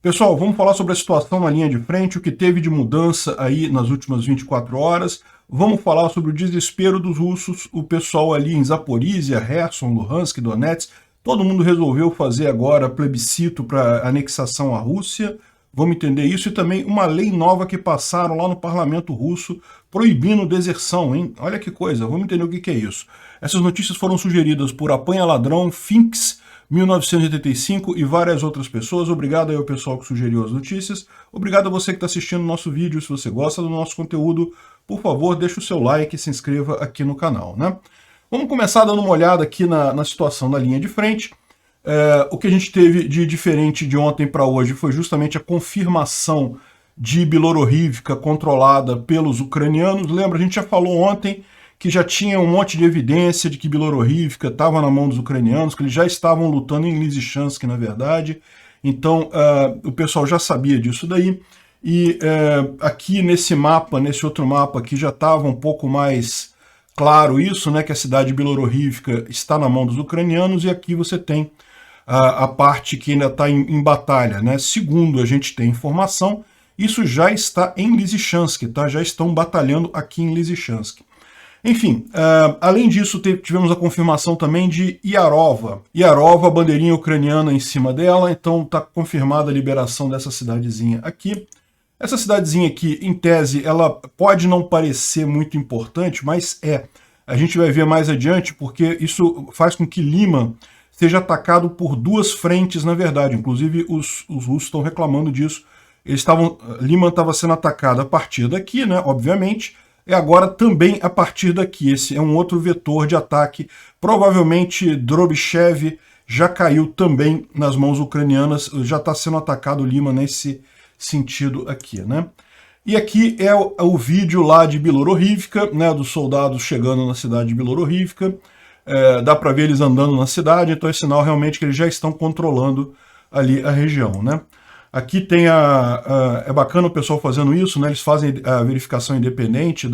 Pessoal, vamos falar sobre a situação na linha de frente, o que teve de mudança aí nas últimas 24 horas. Vamos falar sobre o desespero dos russos, o pessoal ali em Zaporizhia, Kherson, Luhansk, Donetsk. Todo mundo resolveu fazer agora plebiscito para anexação à Rússia. Vamos entender isso e também uma lei nova que passaram lá no parlamento russo proibindo deserção, hein? Olha que coisa, vamos entender o que é isso. Essas notícias foram sugeridas por Apanha Ladrão, Finks, 1985 e várias outras pessoas. Obrigado aí ao pessoal que sugeriu as notícias. Obrigado a você que está assistindo o nosso vídeo. Se você gosta do nosso conteúdo, por favor, deixe o seu like e se inscreva aqui no canal, né? Vamos começar dando uma olhada aqui na situação da linha de frente. O que a gente teve de diferente de ontem para hoje foi justamente a confirmação de Biloruhivka controlada pelos ucranianos. Lembra, a gente já falou ontem que já tinha um monte de evidência de que Biloruhivka estava na mão dos ucranianos, que eles já estavam lutando em Lysychansk, na verdade. Então, o pessoal já sabia disso daí. E aqui nesse mapa, nesse outro mapa aqui, já estava um pouco mais claro isso, né, que a cidade de Biloruhivka está na mão dos ucranianos, e aqui você tem a parte que ainda está em batalha, né? Segundo a gente tem informação, isso já está em Lysychansk, tá? Já estão batalhando aqui em Lysychansk. Enfim, além disso, tivemos a confirmação também de Yarova. Yarova, a bandeirinha ucraniana em cima dela, então está confirmada a liberação dessa cidadezinha aqui. Essa cidadezinha aqui, em tese, ela pode não parecer muito importante, mas é. A gente vai ver mais adiante, porque isso faz com que Lima seja atacado por duas frentes, na verdade. Inclusive, os russos estão reclamando disso. Lima estava sendo atacada a partir daqui, né, obviamente, e agora também a partir daqui. Esse é um outro vetor de ataque. Provavelmente Drobchev já caiu também nas mãos ucranianas, já está sendo atacado Lima nesse sentido aqui, né? E aqui é o vídeo lá de Biloruhivka, né, dos soldados chegando na cidade de Biloruhivka. Dá para ver eles andando na cidade, então é sinal realmente que eles já estão controlando ali a região, né? Aqui tem é bacana o pessoal fazendo isso, né? Eles fazem a verificação independente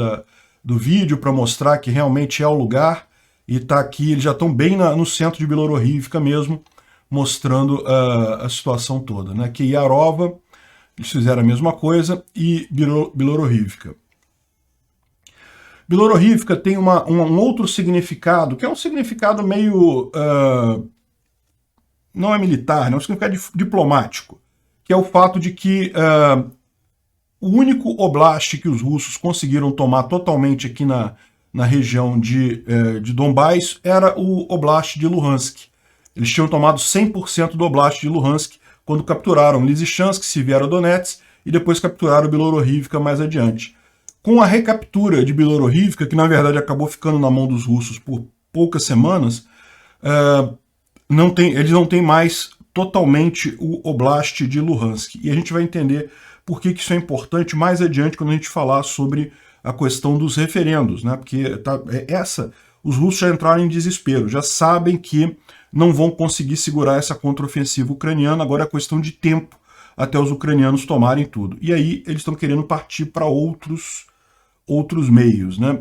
do vídeo para mostrar que realmente é o lugar, e tá aqui, eles já estão bem no centro de Biloruhivka mesmo, mostrando a situação toda, né? Que Yarova, eles fizeram a mesma coisa, e Biloruhivka. Biloruhivka tem um outro significado, que é um significado meio... não é militar, é um significado diplomático, que é o fato de que o único oblast que os russos conseguiram tomar totalmente aqui na região de Donbás era o oblast de Luhansk. Eles tinham tomado 100% do oblast de Luhansk quando capturaram Lysychansk, Severodonetsk, e depois capturaram Biloruhivka mais adiante. Com a recaptura de Biloruhivka, que na verdade acabou ficando na mão dos russos por poucas semanas, eles não têm mais totalmente o Oblast de Luhansk. E a gente vai entender por que isso é importante mais adiante quando a gente falar sobre a questão dos referendos, né? Porque os russos já entraram em desespero, já sabem que não vão conseguir segurar essa contraofensiva ucraniana, agora é questão de tempo até os ucranianos tomarem tudo. E aí eles estão querendo partir para outros meios, né?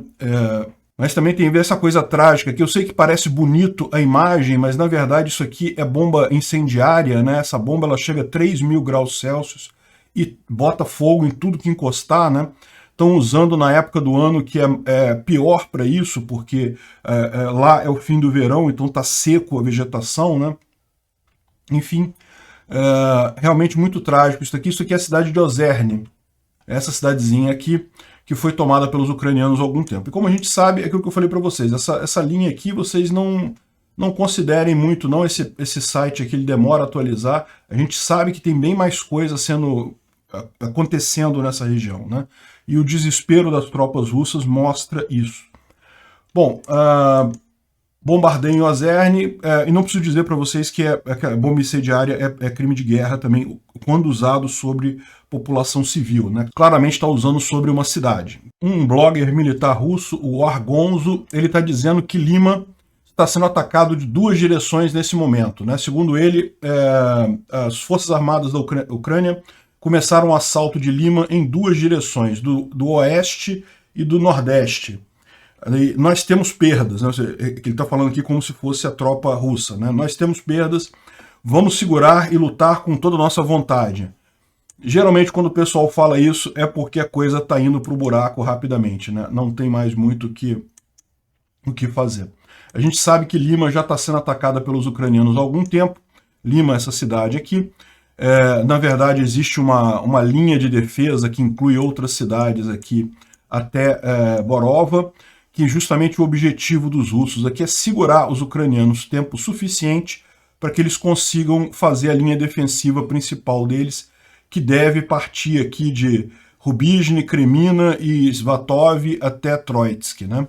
Mas também tem essa coisa trágica, que eu sei que parece bonito a imagem, mas na verdade isso aqui é bomba incendiária, né? Essa bomba ela chega a 3.000 graus Celsius e bota fogo em tudo que encostar, né? Estão usando na época do ano que é pior para isso, porque lá é o fim do verão, então está seco a vegetação, né? Enfim, realmente muito trágico isso aqui. Isso aqui é a cidade de Ozerne, essa cidadezinha aqui, que foi tomada pelos ucranianos há algum tempo. E como a gente sabe, é aquilo que eu falei para vocês, essa linha aqui vocês não considerem muito, não, esse site aqui ele demora a atualizar, a gente sabe que tem bem mais coisa acontecendo nessa região, né? E o desespero das tropas russas mostra isso. Bom, bombardeio em Ozerne, e não preciso dizer para vocês que a bomba incendiária é crime de guerra também, quando usado sobre população civil, né? Claramente está usando sobre uma cidade. Um blogger militar russo, o Argonzo, ele está dizendo que Lima está sendo atacado de duas direções nesse momento, né? Segundo ele, as Forças Armadas da Ucrânia começaram o assalto de Lima em duas direções, do oeste e do nordeste. Nós temos perdas, né? Ele está falando aqui como se fosse a tropa russa, né? Nós temos perdas, vamos segurar e lutar com toda a nossa vontade. Geralmente quando o pessoal fala isso é porque a coisa está indo para o buraco rapidamente, né? Não tem mais muito o que fazer. A gente sabe que Lima já está sendo atacada pelos ucranianos há algum tempo. Lima, essa cidade aqui. Na verdade, existe uma linha de defesa que inclui outras cidades aqui até Borova, que justamente o objetivo dos russos aqui é segurar os ucranianos tempo suficiente para que eles consigam fazer a linha defensiva principal deles, que deve partir aqui de Rubizhny, Kremina e Svatov até Troitsk, né?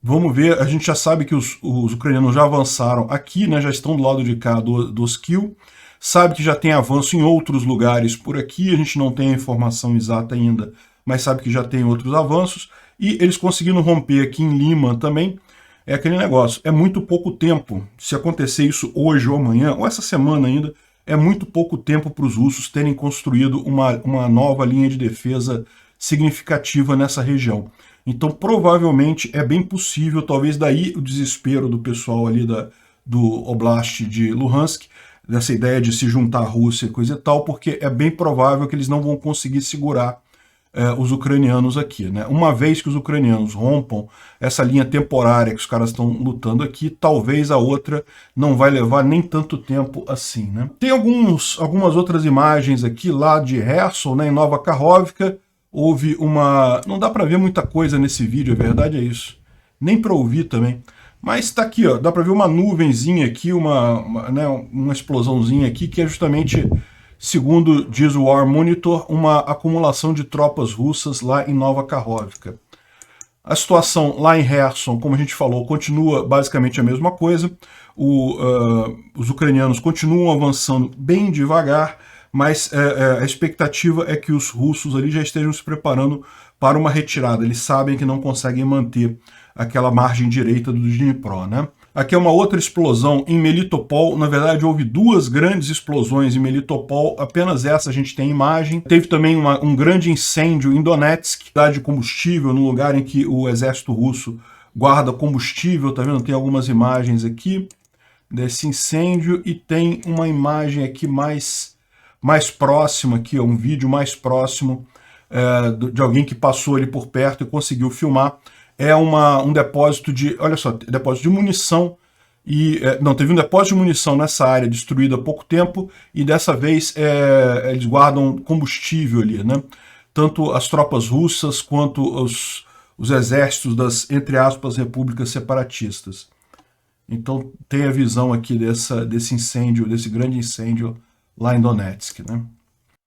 Vamos ver, a gente já sabe que os ucranianos já avançaram aqui, né? Já estão do lado de cá do Oskil, sabe que já tem avanço em outros lugares por aqui, a gente não tem a informação exata ainda, mas sabe que já tem outros avanços, e eles conseguiram romper aqui em Lima também. É aquele negócio, é muito pouco tempo, se acontecer isso hoje ou amanhã, ou essa semana ainda, é muito pouco tempo para os russos terem construído uma nova linha de defesa significativa nessa região. Então, provavelmente, é bem possível, talvez daí o desespero do pessoal ali do Oblast de Luhansk, dessa ideia de se juntar à Rússia e coisa e tal, porque é bem provável que eles não vão conseguir segurar os ucranianos aqui, né? Uma vez que os ucranianos rompam essa linha temporária que os caras estão lutando aqui, talvez a outra não vai levar nem tanto tempo assim, né? Tem algumas outras imagens aqui lá de Kherson, né, em Nova Kakhovka. Houve uma... Não dá para ver muita coisa nesse vídeo, a verdade é isso. Nem para ouvir também. Mas está aqui, ó, dá para ver uma nuvenzinha aqui, uma explosãozinha aqui, que é justamente, segundo diz o War Monitor, uma acumulação de tropas russas lá em Nova Kakhovka. A situação lá em Kherson, como a gente falou, continua basicamente a mesma coisa. Os ucranianos continuam avançando bem devagar, mas a expectativa é que os russos ali já estejam se preparando para uma retirada. Eles sabem que não conseguem manter aquela margem direita do Dnipro, né? Aqui é uma outra explosão em Melitopol. Na verdade, houve duas grandes explosões em Melitopol, apenas essa a gente tem imagem. Teve também um grande incêndio em Donetsk, cidade de combustível, no lugar em que o exército russo guarda combustível, tá vendo? Tem algumas imagens aqui desse incêndio, e tem uma imagem aqui mais próxima, aqui, um vídeo mais próximo de alguém que passou ali por perto e conseguiu filmar. É um depósito de, olha só, depósito de munição, e não, teve um depósito de munição nessa área destruído há pouco tempo, e dessa vez eles guardam combustível ali, né? Tanto as tropas russas quanto os exércitos das, entre aspas, repúblicas separatistas. Então tem a visão aqui desse incêndio, desse grande incêndio lá em Donetsk, né?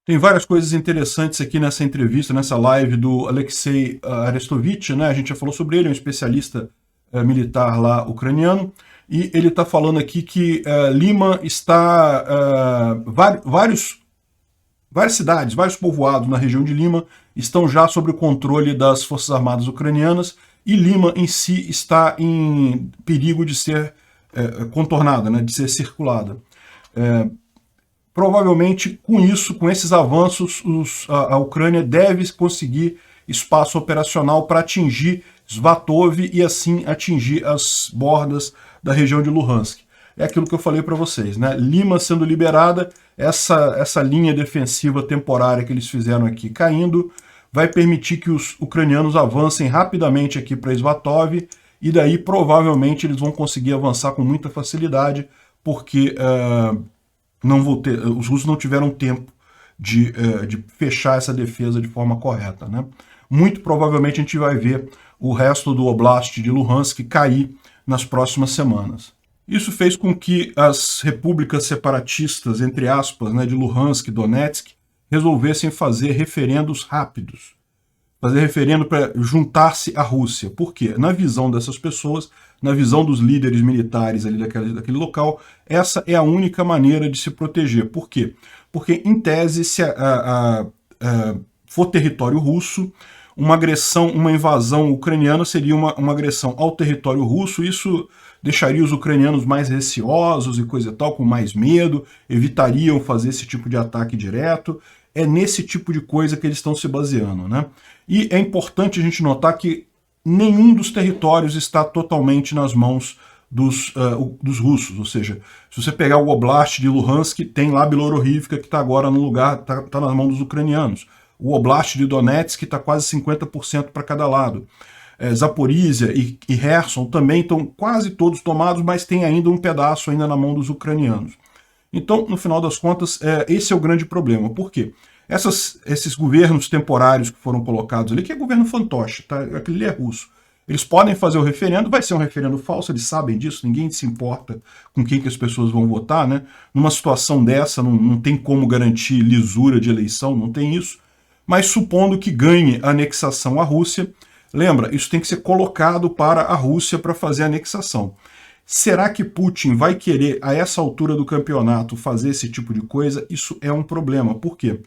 Tem várias coisas interessantes aqui nessa entrevista, nessa live do Alexei Arestovich, né? A gente já falou sobre ele, é um especialista militar lá ucraniano, e ele está falando aqui que Lima está... várias cidades, vários povoados na região de Lima estão já sob o controle das Forças Armadas ucranianas, e Lima em si está em perigo de ser contornada, né? De ser circulada. Provavelmente, com isso, com esses avanços, a Ucrânia deve conseguir espaço operacional para atingir Svatov e assim atingir as bordas da região de Luhansk. É aquilo que eu falei para vocês, né? Lima sendo liberada, essa linha defensiva temporária que eles fizeram aqui caindo, vai permitir que os ucranianos avancem rapidamente aqui para Svatov, e daí provavelmente eles vão conseguir avançar com muita facilidade, porque... os russos não tiveram tempo de fechar essa defesa de forma correta, né? Muito provavelmente a gente vai ver o resto do Oblast de Luhansk cair nas próximas semanas. Isso fez com que as repúblicas separatistas, entre aspas, né, de Luhansk e Donetsk, resolvessem fazer referendos rápidos. Fazer referendo para juntar-se à Rússia. Por quê? Na visão dessas pessoas, na visão dos líderes militares ali daquele local, essa é a única maneira de se proteger. Por quê? Porque, em tese, se for território russo, uma agressão, uma invasão ucraniana seria uma agressão ao território russo. Isso deixaria os ucranianos mais receosos e coisa e tal, com mais medo, evitariam fazer esse tipo de ataque direto. É nesse tipo de coisa que eles estão se baseando, né? E é importante a gente notar que nenhum dos territórios está totalmente nas mãos dos russos, ou seja, se você pegar o Oblast de Luhansk, tem lá Bilorivka, que está agora no lugar, está na mão dos ucranianos. O Oblast de Donetsk está quase 50% para cada lado. Zaporizhia e Kherson também estão quase todos tomados, mas tem ainda um pedaço ainda na mão dos ucranianos. Então, no final das contas, esse é o grande problema. Por quê? Esses governos temporários que foram colocados ali, que é governo fantoche, tá? Aquele ali é russo. Eles podem fazer o referendo, vai ser um referendo falso, eles sabem disso, ninguém se importa com quem que as pessoas vão votar, né? Numa situação dessa, não tem como garantir lisura de eleição, não tem isso. Mas supondo que ganhe a anexação à Rússia, lembra, isso tem que ser colocado para a Rússia para fazer a anexação. Será que Putin vai querer, a essa altura do campeonato, fazer esse tipo de coisa? Isso é um problema. Por quê?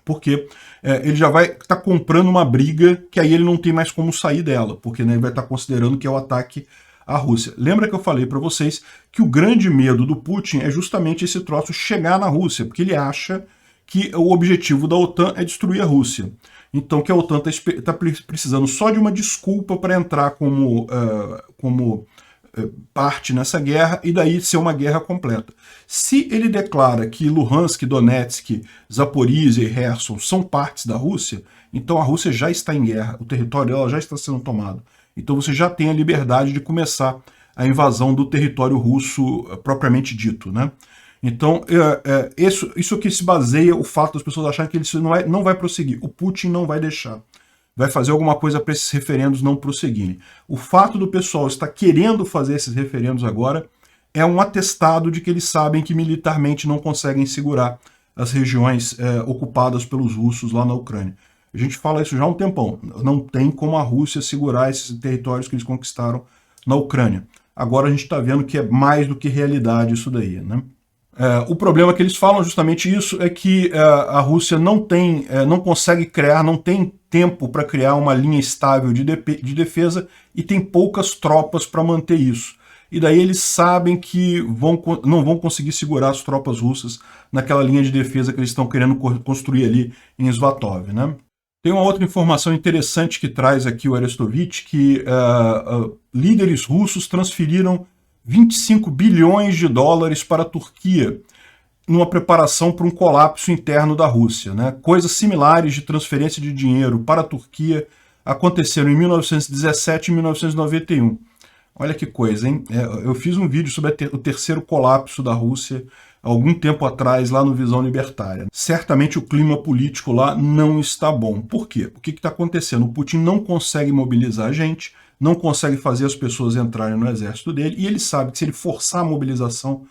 Porque ele já vai estar comprando uma briga que aí ele não tem mais como sair dela, porque né, ele vai estar considerando que é o ataque à Rússia. Lembra que eu falei para vocês que o grande medo do Putin é justamente esse troço chegar na Rússia, porque ele acha que o objetivo da OTAN é destruir a Rússia. Então que a OTAN está precisando só de uma desculpa para entrar como parte nessa guerra e daí ser uma guerra completa. Se ele declara que Luhansk, Donetsk, Zaporizhia e Kherson são partes da Rússia, então a Rússia já está em guerra, o território dela já está sendo tomado. Então você já tem a liberdade de começar a invasão do território russo propriamente dito, né? Então, isso que se baseia o fato das pessoas acharem que ele não vai prosseguir. O Putin não vai deixar. Vai fazer alguma coisa para esses referendos não prosseguirem. O fato do pessoal estar querendo fazer esses referendos agora é um atestado de que eles sabem que militarmente não conseguem segurar as regiões ocupadas pelos russos lá na Ucrânia. A gente fala isso já há um tempão. Não tem como a Rússia segurar esses territórios que eles conquistaram na Ucrânia. Agora a gente está vendo que é mais do que realidade isso daí, né? O problema que eles falam justamente isso é que a Rússia não consegue criar, não tem tempo para criar uma linha estável de defesa e tem poucas tropas para manter isso. E daí eles sabem que não vão conseguir segurar as tropas russas naquela linha de defesa que eles estão querendo construir ali em Svatov, né? Tem uma outra informação interessante que traz aqui o Arestovich, que líderes russos transferiram 25 bilhões de dólares para a Turquia, numa preparação para um colapso interno da Rússia, né? Coisas similares de transferência de dinheiro para a Turquia aconteceram em 1917 e 1991. Olha que coisa, hein? Eu fiz um vídeo sobre o terceiro colapso da Rússia há algum tempo atrás, lá no Visão Libertária. Certamente o clima político lá não está bom. Por quê? O que está acontecendo? O Putin não consegue mobilizar a gente, não consegue fazer as pessoas entrarem no exército dele, e ele sabe que se ele forçar a mobilização,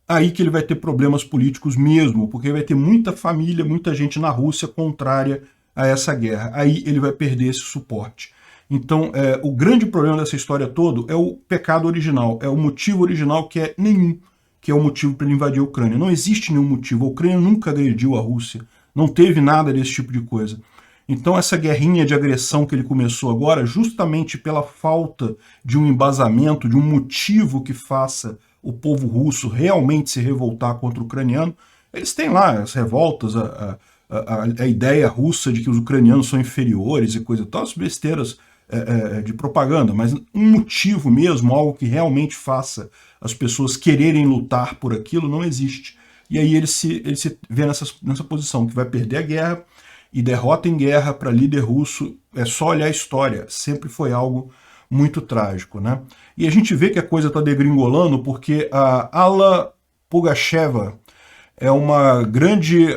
aí que ele vai ter problemas políticos mesmo, porque vai ter muita família, muita gente na Rússia contrária a essa guerra. Aí ele vai perder esse suporte. Então, o grande problema dessa história toda é o pecado original, é o motivo original que é nenhum, que é o motivo para ele invadir a Ucrânia. Não existe nenhum motivo, a Ucrânia nunca agrediu a Rússia, não teve nada desse tipo de coisa. Então essa guerrinha de agressão que ele começou agora, justamente pela falta de um embasamento, de um motivo que faça o povo russo realmente se revoltar contra o ucraniano, eles têm lá as revoltas, a ideia russa de que os ucranianos são inferiores e coisa e tal, as besteiras de propaganda, mas um motivo mesmo, algo que realmente faça as pessoas quererem lutar por aquilo, não existe. E aí ele se vê nessa posição, que vai perder a guerra, e derrota em guerra para líder russo, é só olhar a história, sempre foi algo muito trágico, né? E a gente vê que a coisa está degringolando porque a Alla Pugacheva é uma grande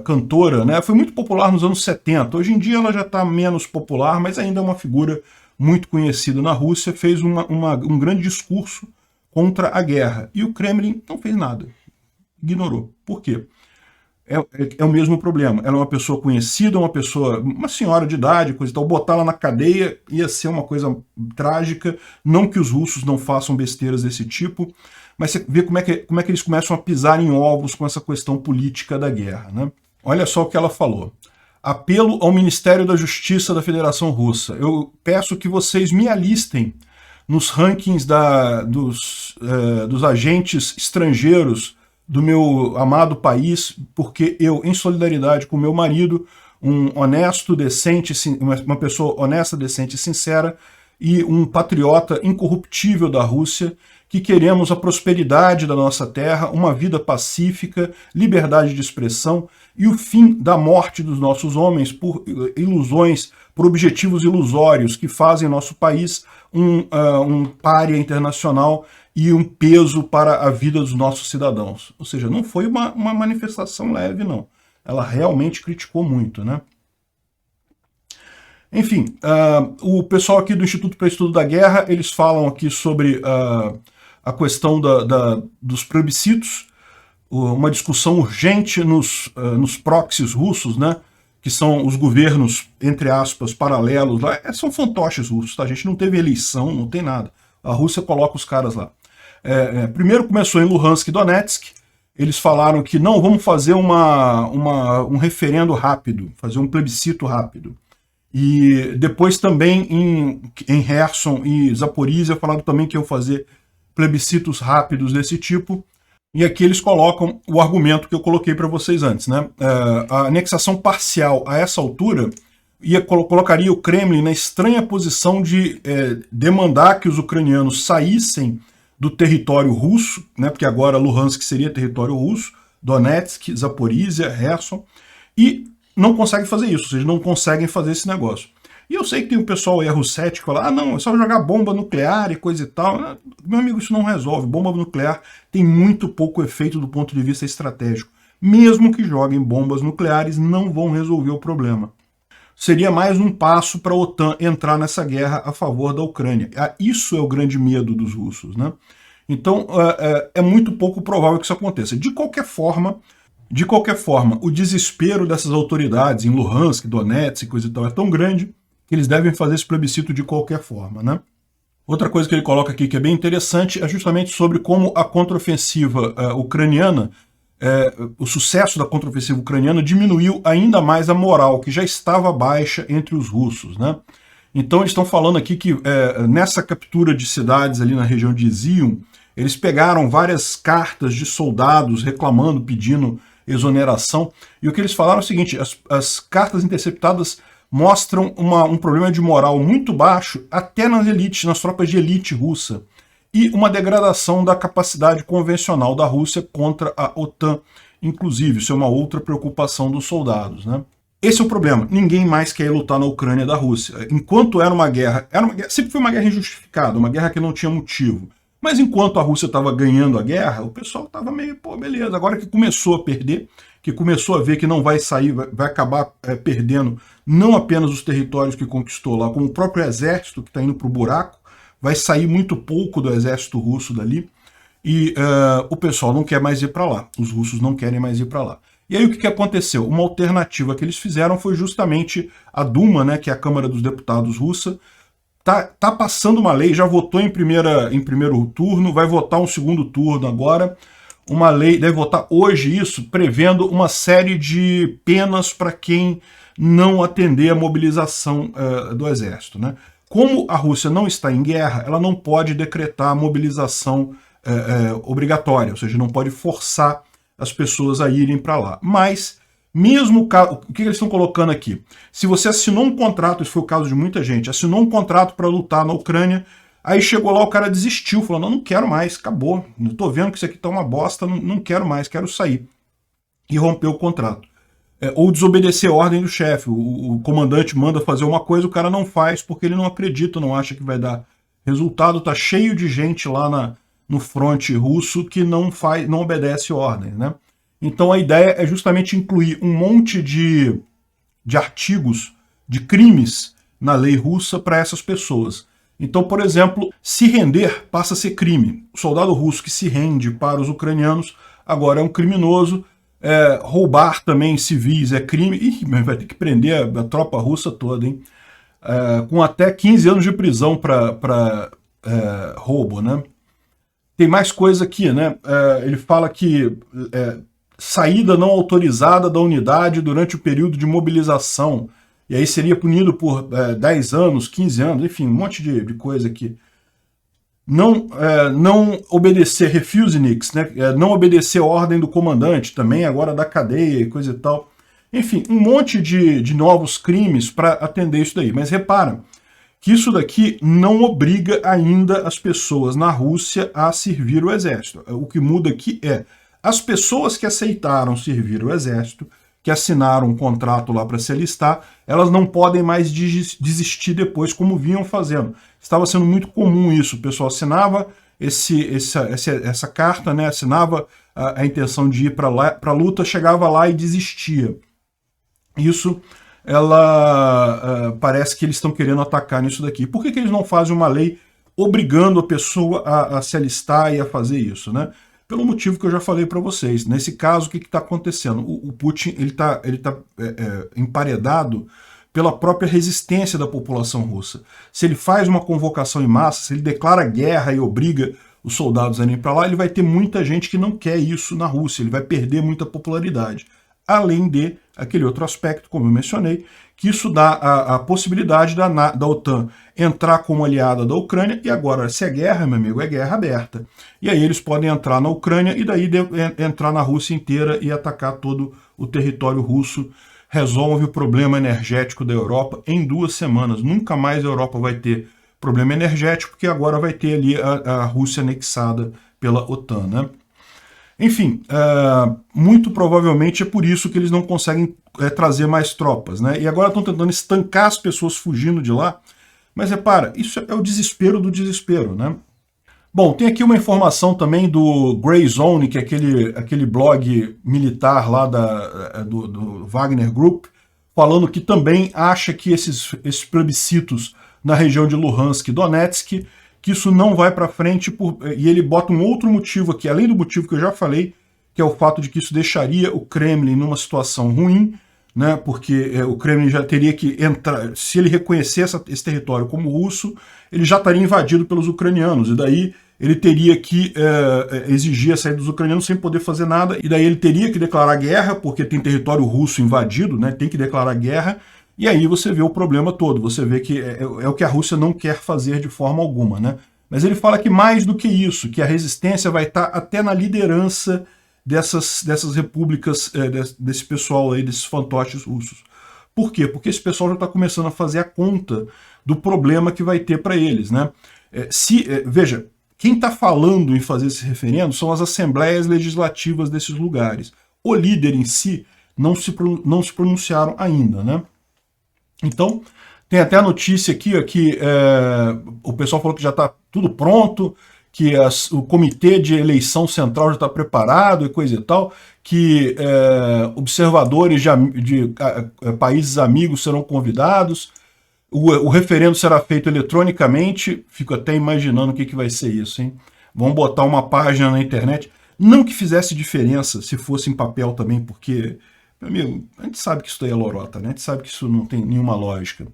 cantora, né? Foi muito popular nos anos 70, hoje em dia ela já está menos popular, mas ainda é uma figura muito conhecida na Rússia, fez um grande discurso contra a guerra, e o Kremlin não fez nada, ignorou. Por quê? É o mesmo problema. Ela é uma pessoa conhecida, uma senhora de idade, coisa e tal. Botar ela na cadeia ia ser uma coisa trágica. Não que os russos não façam besteiras desse tipo, mas você vê como é que eles começam a pisar em ovos com essa questão política da guerra, né? Olha só o que ela falou. Apelo ao Ministério da Justiça da Federação Russa. Eu peço que vocês me alistem nos rankings dos agentes estrangeiros do meu amado país, porque eu, em solidariedade com meu marido, um honesto, decente, uma pessoa honesta, decente e sincera, e um patriota incorruptível da Rússia, que queremos a prosperidade da nossa terra, uma vida pacífica, liberdade de expressão e o fim da morte dos nossos homens por ilusões, por objetivos ilusórios que fazem nosso país um pária internacional e um peso para a vida dos nossos cidadãos. Ou seja, não foi uma manifestação leve, não. Ela realmente criticou muito, né? Enfim, o pessoal aqui do Instituto para Estudo da Guerra, eles falam aqui sobre a questão dos plebiscitos, uma discussão urgente nos proxies russos, né? Que são os governos, entre aspas, paralelos lá. São fantoches russos, tá? A gente não teve eleição, não tem nada. A Rússia coloca os caras lá. Primeiro começou em Luhansk e Donetsk. Eles falaram que não, vamos fazer um referendo rápido, fazer um plebiscito rápido. E depois também em Kherson e Zaporizhia falaram também que iam fazer plebiscitos rápidos desse tipo. E aqui eles colocam o argumento que eu coloquei para vocês antes, né? A anexação parcial a essa altura colocaria o Kremlin na estranha posição de demandar que os ucranianos saíssem do território russo, né? Porque agora Luhansk seria território russo, Donetsk, Zaporizhia, Kherson, e não conseguem fazer isso, ou seja, não conseguem fazer esse negócio. E eu sei que tem um pessoal erro cético que fala, não, é só jogar bomba nuclear e coisa e tal. Meu amigo, isso não resolve. Bomba nuclear tem muito pouco efeito do ponto de vista estratégico. Mesmo que joguem bombas nucleares, não vão resolver o problema. Seria mais um passo para a OTAN entrar nessa guerra a favor da Ucrânia. Isso é o grande medo dos russos, né? Então, é muito pouco provável que isso aconteça. De qualquer forma, o desespero dessas autoridades em Luhansk, Donetsk e coisa e tal é tão grande que eles devem fazer esse plebiscito de qualquer forma, né? Outra coisa que ele coloca aqui que é bem interessante é justamente sobre como a contraofensiva ucraniana, o sucesso da contraofensiva ucraniana diminuiu ainda mais a moral, que já estava baixa entre os russos, né? Então eles estão falando aqui que nessa captura de cidades ali na região de Izium, eles pegaram várias cartas de soldados reclamando, pedindo exoneração, e o que eles falaram é o seguinte, as cartas interceptadas mostram um problema de moral muito baixo até nas elites, nas tropas de elite russa, e uma degradação da capacidade convencional da Rússia contra a OTAN, inclusive. Isso é uma outra preocupação dos soldados, né? Esse é o problema. Ninguém mais quer lutar na Ucrânia da Rússia. Enquanto era uma guerra, sempre foi uma guerra injustificada, uma guerra que não tinha motivo. Mas enquanto a Rússia estava ganhando a guerra, o pessoal estava meio, pô, beleza. Agora que começou a perder, que começou a ver que não vai sair, vai acabar perdendo não apenas os territórios que conquistou lá, como o próprio exército que está indo para o buraco, vai sair muito pouco do exército russo dali, e o pessoal não quer mais ir para lá, os russos não querem mais ir para lá. E aí o que aconteceu? Uma alternativa que eles fizeram foi justamente a Duma, né, que é a Câmara dos Deputados russa, tá passando uma lei, já votou em primeiro turno, vai votar um segundo turno agora, uma lei, deve votar hoje isso, prevendo uma série de penas para quem não atender a mobilização do exército, né? Como a Rússia não está em guerra, ela não pode decretar a mobilização obrigatória, ou seja, não pode forçar as pessoas a irem para lá. Mas, mesmo o que eles estão colocando aqui? Se você assinou um contrato, isso foi o caso de muita gente, assinou um contrato para lutar na Ucrânia, aí chegou lá, o cara desistiu, falou, não quero mais, acabou, não tô vendo que isso aqui tá uma bosta, não quero mais, quero sair. E rompeu o contrato. Ou desobedecer a ordem do chefe, o comandante manda fazer uma coisa, o cara não faz porque ele não acredita, não acha que vai dar resultado, tá cheio de gente lá no fronte russo que não obedece ordens, né? Então a ideia é justamente incluir um monte de artigos, de crimes na lei russa para essas pessoas. Então, por exemplo, se render passa a ser crime. O soldado russo que se rende para os ucranianos agora é um criminoso. Roubar também civis é crime. Ih, mas vai ter que prender a tropa russa toda, hein? Com até 15 anos de prisão para roubo, né? Tem mais coisa aqui, né? Ele fala que saída não autorizada da unidade durante o período de mobilização. E aí seria punido por 10 anos, 15 anos, enfim, um monte de coisa aqui. Não obedecer, refuseniks, né? Não obedecer a ordem do comandante, também agora da cadeia e coisa e tal. Enfim, um monte de novos crimes para atender isso daí. Mas repara que isso daqui não obriga ainda as pessoas na Rússia a servir o exército. O que muda aqui é as pessoas que aceitaram servir o exército, que assinaram um contrato lá para se alistar, elas não podem mais desistir depois, como vinham fazendo. Estava sendo muito comum isso, o pessoal assinava essa carta, né, assinava a intenção de ir para a luta, chegava lá e desistia. Isso, parece que eles estão querendo atacar nisso daqui. Por que eles não fazem uma lei obrigando a pessoa a se alistar e a fazer isso, né? Pelo motivo que eu já falei para vocês. Nesse caso, o que está acontecendo? O Putin ele tá emparedado pela própria resistência da população russa. Se ele faz uma convocação em massa, se ele declara guerra e obriga os soldados a irem para lá, ele vai ter muita gente que não quer isso na Rússia, ele vai perder muita popularidade. Além de aquele outro aspecto, como eu mencionei, que isso dá a possibilidade da OTAN entrar como aliada da Ucrânia, e agora, se é guerra, meu amigo, é guerra aberta. E aí eles podem entrar na Ucrânia e daí entrar na Rússia inteira e atacar todo o território russo. Resolve o problema energético da Europa em 2 semanas. Nunca mais a Europa vai ter problema energético, porque agora vai ter ali a Rússia anexada pela OTAN, né? Enfim, muito provavelmente é por isso que eles não conseguem trazer mais tropas, né? E agora estão tentando estancar as pessoas fugindo de lá. Mas repara, isso é o desespero do desespero, né? Bom, tem aqui uma informação também do Grey Zone, que é aquele blog militar lá do Wagner Group, falando que também acha que esses plebiscitos na região de Luhansk e Donetsk, que isso não vai para frente, e ele bota um outro motivo aqui, além do motivo que eu já falei, que é o fato de que isso deixaria o Kremlin numa situação ruim, né, porque o Kremlin já teria que entrar, se ele reconhecesse esse território como russo, ele já estaria invadido pelos ucranianos, e daí ele teria que exigir a saída dos ucranianos sem poder fazer nada, e daí ele teria que declarar guerra, porque tem território russo invadido, né, tem que declarar guerra, e aí você vê o problema todo, você vê que é o que a Rússia não quer fazer de forma alguma, né? Mas ele fala que mais do que isso, que a resistência vai estar até na liderança dessas repúblicas, desse pessoal aí, desses fantoches russos. Por quê? Porque esse pessoal já está começando a fazer a conta do problema que vai ter para eles, né? Veja, quem está falando em fazer esse referendo são as assembleias legislativas desses lugares. O líder em si não se pronunciaram ainda, né? Então, tem até a notícia aqui, ó, que o pessoal falou que já está tudo pronto, que o comitê de eleição central já está preparado e coisa e tal, que observadores de países amigos serão convidados, o referendo será feito eletronicamente, fico até imaginando o que vai ser isso, hein? Vão botar uma página na internet, não que fizesse diferença se fosse em papel também, porque, meu amigo, a gente sabe que isso daí é lorota, né? A gente sabe que isso não tem nenhuma lógica.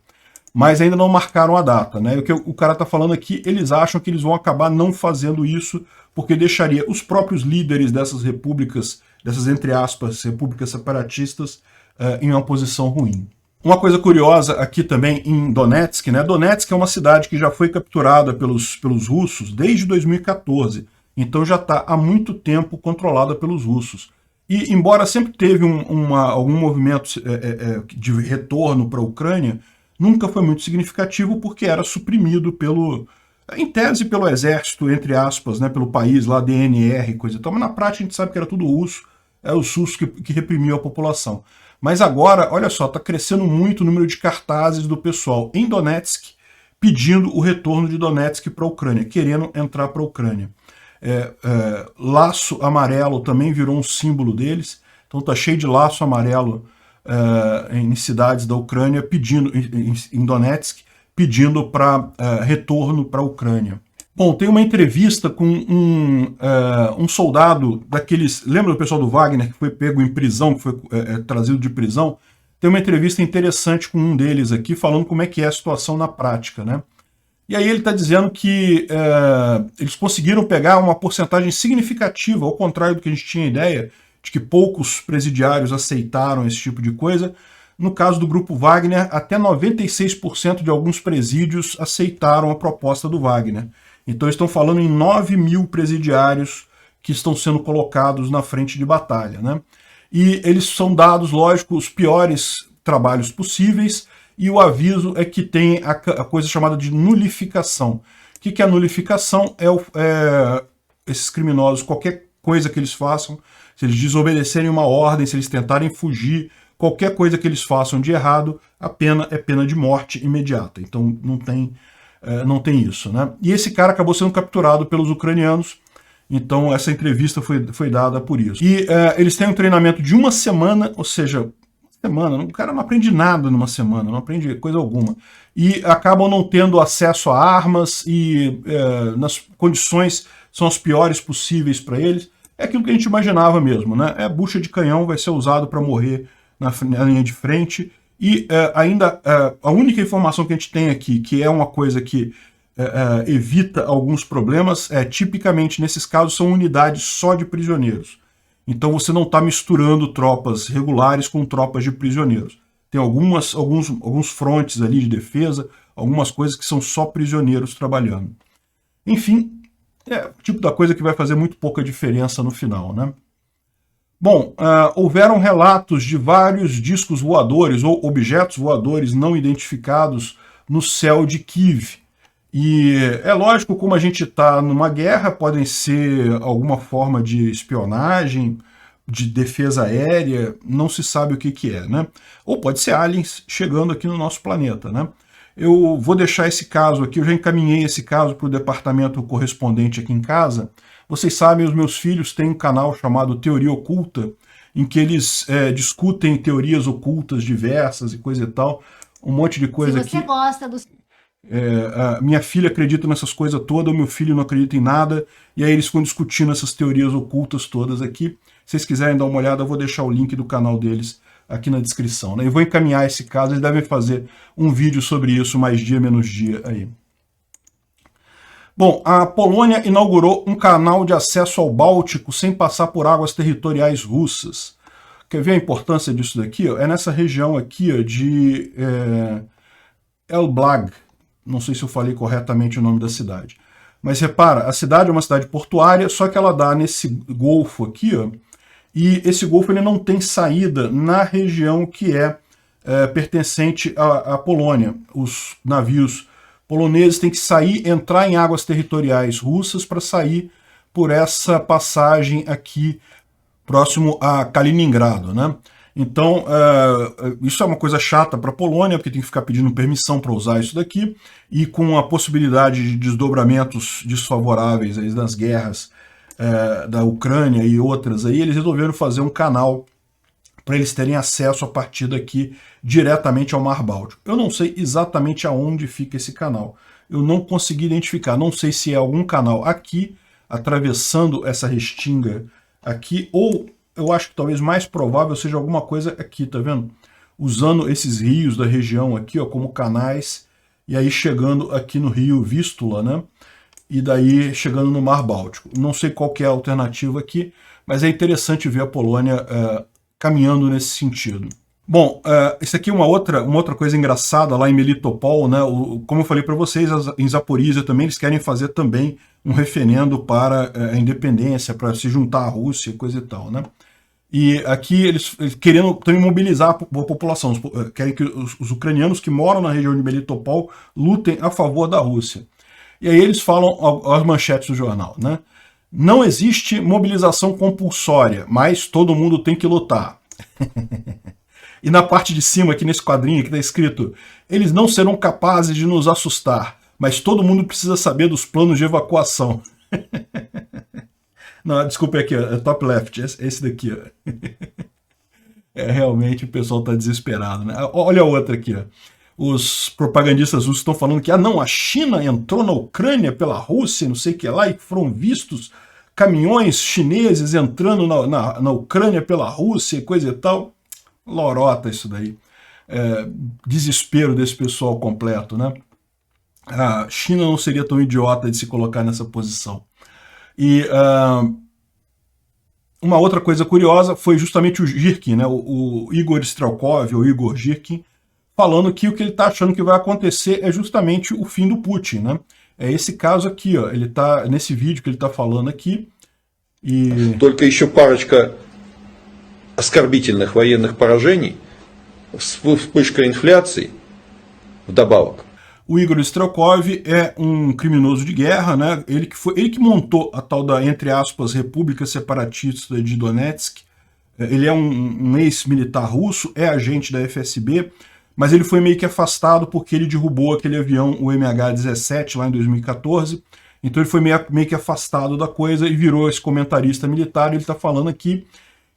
Mas ainda não marcaram a data, né? O que o cara está falando aqui, eles acham que eles vão acabar não fazendo isso, porque deixaria os próprios líderes dessas repúblicas, dessas, entre aspas, repúblicas separatistas, em uma posição ruim. Uma coisa curiosa aqui também em Donetsk, né? Donetsk é uma cidade que já foi capturada pelos russos desde 2014, então já está há muito tempo controlada pelos russos. E embora sempre teve algum movimento de retorno para a Ucrânia, nunca foi muito significativo porque era suprimido em tese pelo exército, entre aspas, né, pelo país lá, DNR e coisa e tal, mas na prática a gente sabe que era tudo russo, os russos que reprimiam a população. Mas agora, olha só, está crescendo muito o número de cartazes do pessoal em Donetsk pedindo o retorno de Donetsk para a Ucrânia, querendo entrar para a Ucrânia. Laço amarelo também virou um símbolo deles, então está cheio de laço amarelo em cidades da Ucrânia, pedindo, em Donetsk, pedindo para retorno para a Ucrânia. Bom, tem uma entrevista com um soldado daqueles... Lembra do pessoal do Wagner que foi pego em prisão, que foi trazido de prisão? Tem uma entrevista interessante com um deles aqui, falando como é que é a situação na prática, né? E aí ele está dizendo que eles conseguiram pegar uma porcentagem significativa, ao contrário do que a gente tinha ideia, de que poucos presidiários aceitaram esse tipo de coisa. No caso do Grupo Wagner, até 96% de alguns presídios aceitaram a proposta do Wagner. Então estão falando em 9 mil presidiários que estão sendo colocados na frente de batalha, né? E eles são dados, lógico, os piores trabalhos possíveis, e o aviso é que tem a coisa chamada de nulificação. O que é a nulificação? Esses criminosos, qualquer coisa que eles façam, se eles desobedecerem uma ordem, se eles tentarem fugir, qualquer coisa que eles façam de errado, a pena é pena de morte imediata. Então não tem isso, né? E esse cara acabou sendo capturado pelos ucranianos, então essa entrevista foi dada por isso. E eles têm um treinamento de uma semana, ou seja, o cara não aprende nada numa semana, não aprende coisa alguma. E acabam não tendo acesso a armas e nas condições são as piores possíveis para eles. É aquilo que a gente imaginava mesmo, né? Bucha de canhão, vai ser usado para morrer na linha de frente. E a única informação que a gente tem aqui, que é uma coisa que evita alguns problemas, tipicamente nesses casos são unidades só de prisioneiros. Então você não está misturando tropas regulares com tropas de prisioneiros. Tem alguns frontes ali de defesa, algumas coisas que são só prisioneiros trabalhando. Enfim, é o tipo da coisa que vai fazer muito pouca diferença no final, né? Bom, houveram relatos de vários discos voadores ou objetos voadores não identificados no céu de Kiev. E é lógico, como a gente está numa guerra, podem ser alguma forma de espionagem, de defesa aérea, não se sabe o que é, né? Ou pode ser aliens chegando aqui no nosso planeta, né? Eu vou deixar esse caso aqui, eu já encaminhei esse caso para o departamento correspondente aqui em casa. Vocês sabem, os meus filhos têm um canal chamado Teoria Oculta, em que eles discutem teorias ocultas diversas e coisa e tal, um monte de coisa aqui. Se você gosta do... minha filha acredita nessas coisas todas, o meu filho não acredita em nada, e aí eles ficam discutindo essas teorias ocultas todas aqui. Se vocês quiserem dar uma olhada, eu vou deixar o link do canal deles aqui na descrição, né? Eu vou encaminhar esse caso, eles devem fazer um vídeo sobre isso, mais dia, menos dia aí. Bom, a Polônia inaugurou um canal de acesso ao Báltico sem passar por águas territoriais russas. Quer ver a importância disso daqui? É nessa região aqui de Elblag. Não sei se eu falei corretamente o nome da cidade. Mas repara, a cidade é uma cidade portuária, só que ela dá nesse golfo aqui, ó, e esse golfo ele não tem saída na região que pertencente à Polônia. Os navios poloneses têm que sair, entrar em águas territoriais russas para sair por essa passagem aqui próximo a Kaliningrado, né? Então, isso é uma coisa chata para a Polônia, porque tem que ficar pedindo permissão para usar isso daqui, e com a possibilidade de desdobramentos desfavoráveis aí nas guerras da Ucrânia e outras, aí eles resolveram fazer um canal para eles terem acesso a partir daqui diretamente ao Mar Báltico. Eu não sei exatamente aonde fica esse canal. Eu não consegui identificar. Não sei se é algum canal aqui, atravessando essa restinga aqui, ou eu acho que talvez mais provável seja alguma coisa aqui, tá vendo? Usando esses rios da região aqui, ó, como canais, e aí chegando aqui no rio Vístula, né? E daí chegando no Mar Báltico. Não sei qual que é a alternativa aqui, mas é interessante ver a Polônia caminhando nesse sentido. Bom, isso aqui é uma outra coisa engraçada lá em Melitopol, né? Como eu falei para vocês, em Zaporizhia também eles querem fazer também um referendo para a independência, para se juntar à Rússia, coisa e tal, né? E aqui eles querendo também mobilizar a população, querem que os ucranianos que moram na região de Melitopol lutem a favor da Rússia. E aí eles falam as manchetes do jornal, né? Não existe mobilização compulsória, mas todo mundo tem que lutar. E na parte de cima, aqui nesse quadrinho, que está escrito: eles não serão capazes de nos assustar, mas todo mundo precisa saber dos planos de evacuação. Não, desculpa, aqui, é top left, esse daqui. Ó. Realmente o pessoal está desesperado, né? Olha a outra aqui, ó. Os propagandistas russos estão falando que não, a China entrou na Ucrânia pela Rússia, não sei o que lá, e foram vistos caminhões chineses entrando na Ucrânia pela Rússia e coisa e tal. Lorota isso daí. Desespero desse pessoal completo, né? A China não seria tão idiota de se colocar nessa posição. E uma outra coisa curiosa foi justamente o Girkin, né? O Igor Strelkov, ou Igor Girkin, falando que o que ele está achando que vai acontecer é justamente o fim do Putin, né? É esse caso aqui, ó. Ele está nesse vídeo que ele está falando aqui. E только еще парочка оскорбительных военных поражений, вспышка инфляции, Вдобавок. O Igor Strelkov é um criminoso de guerra, né? Ele que montou a tal da, entre aspas, República Separatista de Donetsk. Ele é um ex-militar russo, é agente da FSB, mas ele foi meio que afastado porque ele derrubou aquele avião, o MH17, lá em 2014. Então ele foi meio que afastado da coisa e virou esse comentarista militar. Ele está falando aqui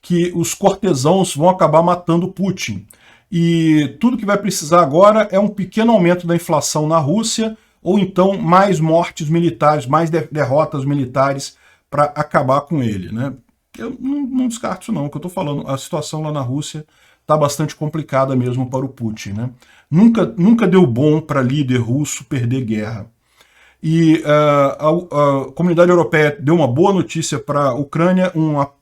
que os cortesãos vão acabar matando Putin. E tudo que vai precisar agora é um pequeno aumento da inflação na Rússia, ou então mais mortes militares, mais derrotas militares para acabar com ele, né? Eu não descarto isso não, o que eu estou falando, a situação lá na Rússia está bastante complicada mesmo para o Putin, né? Nunca deu bom para líder russo perder guerra. E a comunidade europeia deu uma boa notícia para a Ucrânia,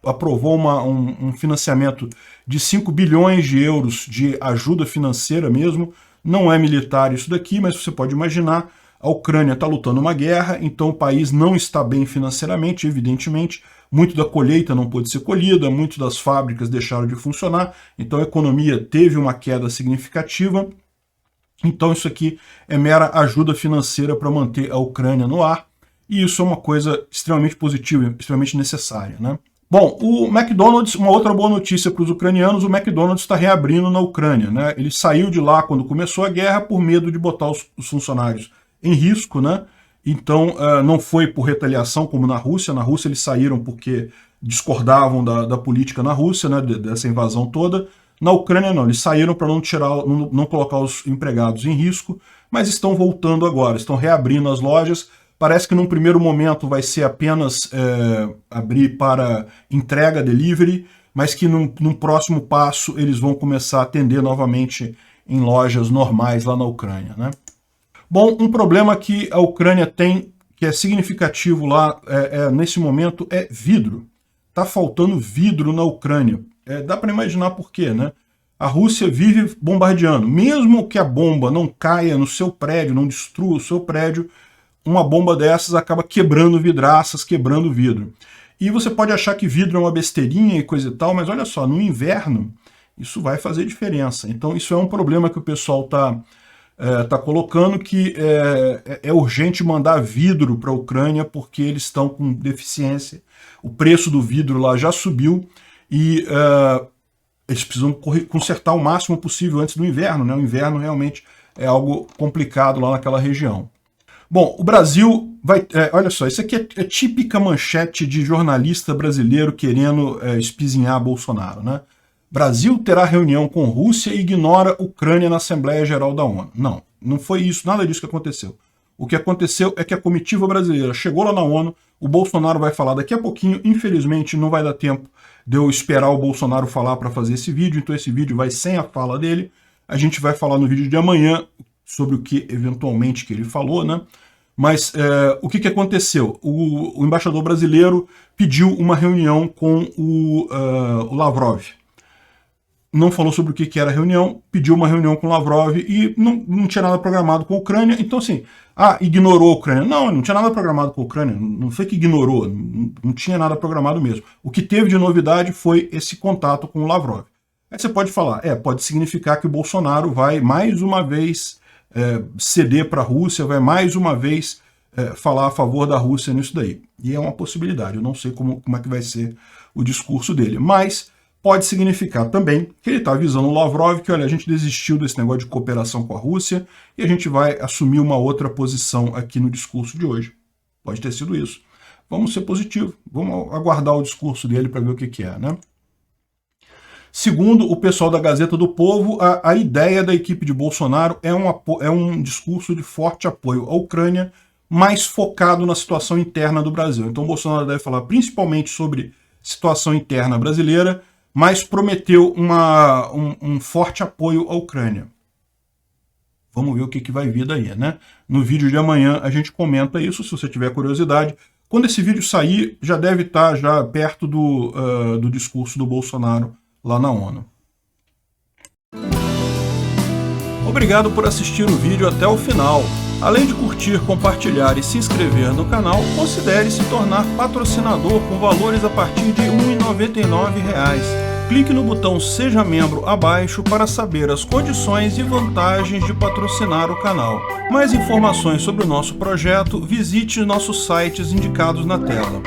aprovou um financiamento de 5 bilhões de euros de ajuda financeira mesmo. Não é militar isso daqui, mas você pode imaginar, a Ucrânia está lutando uma guerra, então o país não está bem financeiramente, evidentemente. Muito da colheita não pôde ser colhida, muito das fábricas deixaram de funcionar, então a economia teve uma queda significativa. Então isso aqui é mera ajuda financeira para manter a Ucrânia no ar, e isso é uma coisa extremamente positiva, extremamente necessária, né? Bom, o McDonald's, uma outra boa notícia para os ucranianos, o McDonald's está reabrindo na Ucrânia, né? Ele saiu de lá quando começou a guerra por medo de botar os funcionários em risco, né? Então não foi por retaliação como na Rússia eles saíram porque discordavam da política na Rússia, né? Dessa invasão toda. Na Ucrânia não, eles saíram para não colocar os empregados em risco, mas estão voltando agora, estão reabrindo as lojas. Parece que num primeiro momento vai ser apenas abrir para entrega, delivery, mas que num próximo passo eles vão começar a atender novamente em lojas normais lá na Ucrânia, né? Bom, um problema que a Ucrânia tem, que é significativo lá nesse momento, é vidro. Está faltando vidro na Ucrânia. Dá para imaginar por quê, né? A Rússia vive bombardeando. Mesmo que a bomba não caia no seu prédio, não destrua o seu prédio, uma bomba dessas acaba quebrando vidraças, quebrando vidro. E você pode achar que vidro é uma besteirinha e coisa e tal, mas olha só, no inverno isso vai fazer diferença. Então isso é um problema que o pessoal tá colocando, que é urgente mandar vidro para a Ucrânia porque eles estão com deficiência. O preço do vidro lá já subiu. E eles precisam consertar o máximo possível antes do inverno, né? O inverno realmente é algo complicado lá naquela região. Bom, o Brasil vai... olha só, isso aqui é típica manchete de jornalista brasileiro querendo espizinhar Bolsonaro, né? Brasil terá reunião com Rússia e ignora Ucrânia na Assembleia Geral da ONU. Não foi isso, nada disso que aconteceu. O que aconteceu é que a comitiva brasileira chegou lá na ONU, o Bolsonaro vai falar daqui a pouquinho, infelizmente não vai dar tempo de eu esperar o Bolsonaro falar para fazer esse vídeo, então esse vídeo vai sem a fala dele. A gente vai falar no vídeo de amanhã sobre o que eventualmente que ele falou, né? Mas o que aconteceu? O embaixador brasileiro pediu uma reunião com o Lavrov. Não falou sobre o que era a reunião, pediu uma reunião com o Lavrov e não tinha nada programado com a Ucrânia. Então, assim, ignorou a Ucrânia. Não tinha nada programado com a Ucrânia. Não foi que ignorou, não tinha nada programado mesmo. O que teve de novidade foi esse contato com o Lavrov. Aí você pode falar, pode significar que o Bolsonaro vai mais uma vez ceder para a Rússia, vai mais uma vez falar a favor da Rússia nisso daí. E é uma possibilidade, eu não sei como é que vai ser o discurso dele. Mas pode significar também que ele está avisando o Lavrov que, olha, a gente desistiu desse negócio de cooperação com a Rússia e a gente vai assumir uma outra posição aqui no discurso de hoje. Pode ter sido isso. Vamos ser positivos, vamos aguardar o discurso dele para ver o que é, né? Segundo o pessoal da Gazeta do Povo, a ideia da equipe de Bolsonaro é um discurso de forte apoio à Ucrânia, mais focado na situação interna do Brasil. Então o Bolsonaro deve falar principalmente sobre situação interna brasileira, mas prometeu um forte apoio à Ucrânia. Vamos ver o que vai vir daí, né? No vídeo de amanhã a gente comenta isso, se você tiver curiosidade. Quando esse vídeo sair, já deve estar já perto do discurso do Bolsonaro lá na ONU. Obrigado por assistir o vídeo até o final. Além de curtir, compartilhar e se inscrever no canal, considere se tornar patrocinador com valores a partir de R$ 1,99. Clique no botão Seja Membro abaixo para saber as condições e vantagens de patrocinar o canal. Mais informações sobre o nosso projeto, visite nossos sites indicados na tela.